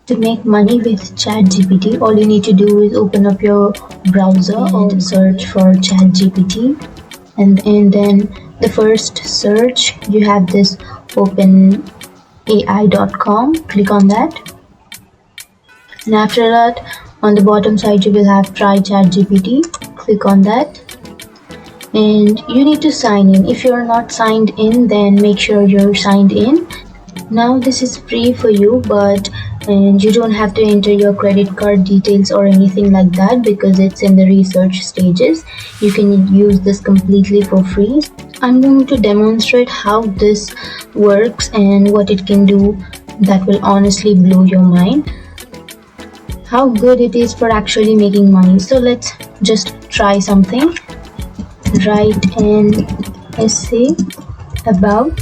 To make money with ChatGPT, all you need to do is open up your browser and search for ChatGPT. And then the first search, you have this openai.com. Click on that. And after that, on the bottom side, you will have try ChatGPT. Click on that. And you need to sign in. If you're not signed in, then make sure you're signed in. Now this is free for you, but you don't have to enter your credit card details or anything like that because it's in the research stages. You can use this completely for free. I'm going to demonstrate how this works and what it can do that will honestly blow your mind. How good it is for actually making money. So let's just try something. Write an essay about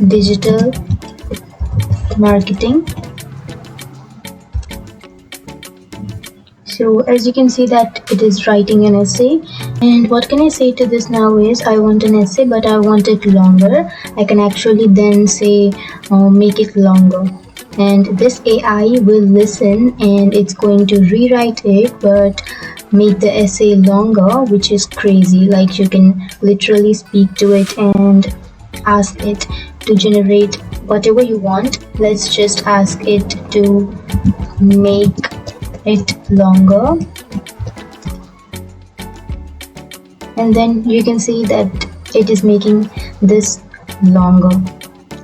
digital marketing. So as you can see that it is writing an essay, and what can I say to this now is I want an essay but I want it longer. I can actually then say make it longer, and this AI will listen and it's going to rewrite it but make the essay longer, which is crazy. Like you can literally speak to it and ask it to generate whatever you want. Let's just ask it to make it longer, and then you can see that it is making this longer.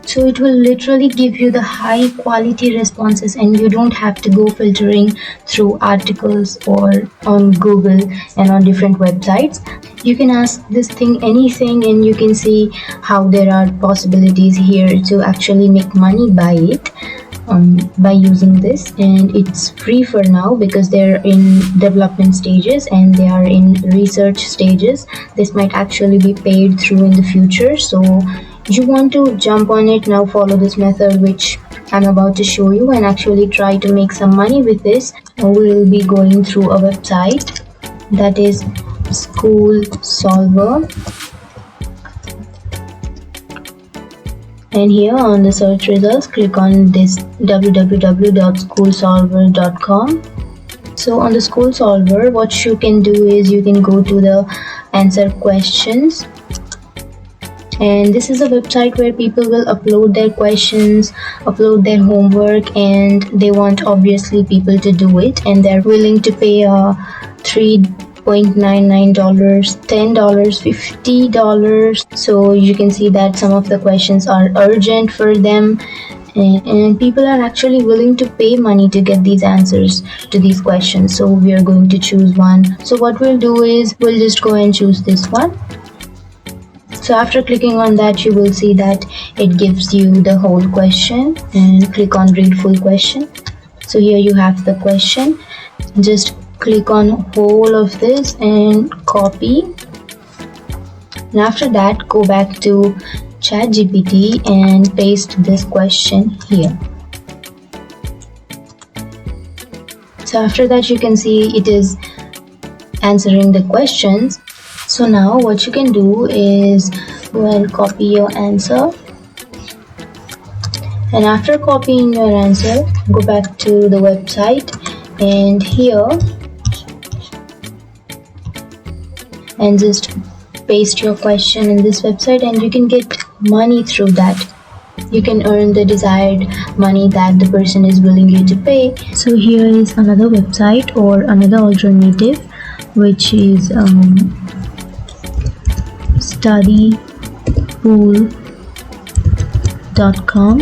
So it will literally give you the high quality responses, and you don't have to go filtering through articles or on Google and on different websites. You can ask this thing anything and you can see how there are possibilities here to actually make money by it, by using this. And it's free for now because they're in development stages and they are in research stages. This might actually be paid through in the future. So you want to jump on it now, follow this method which I'm about to show you and actually try to make some money with this. We'll be going through a website that is School Solver, and here on the search results click on this www.schoolsolver.com. So on the School Solver, what you can do is you can go to the answer questions, and this is a website where people will upload their questions, upload their homework, and they want obviously people to do it, and they're willing to pay $3.99, $10, $50. So you can see that some of the questions are urgent for them, and people are actually willing to pay money to get these answers to these questions. So we are going to choose one. So what we'll do is we'll just go and choose this one. So after clicking on that, you will see that it gives you the whole question, and click on read full question. So here you have the question. Just click on whole of this and copy, and after that go back to ChatGPT and paste this question here. So after that you can see it is answering the questions. So now what you can do is go and copy your answer, and after copying your answer go back to the website, and here and just paste your question in this website, and you can get money through that. You can earn the desired money that the person is willing you to pay. So here is another website or another alternative, which is studypool.com.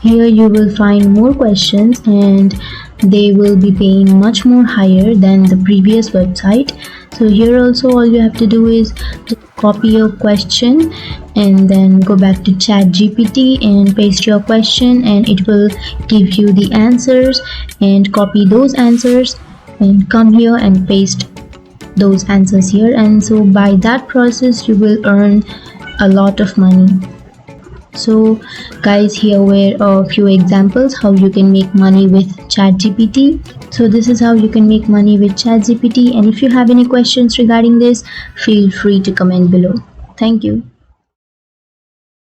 Here you will find more questions and they will be paying much more higher than the previous website. So here also all you have to do is just copy your question and then go back to ChatGPT and paste your question, and it will give you the answers, and copy those answers and come here and paste those answers here. And so by that process you will earn a lot of money. So guys, here were a few examples how you can make money with ChatGPT. So this is how you can make money with ChatGPT, and if you have any questions regarding this, feel free to comment below. Thank you.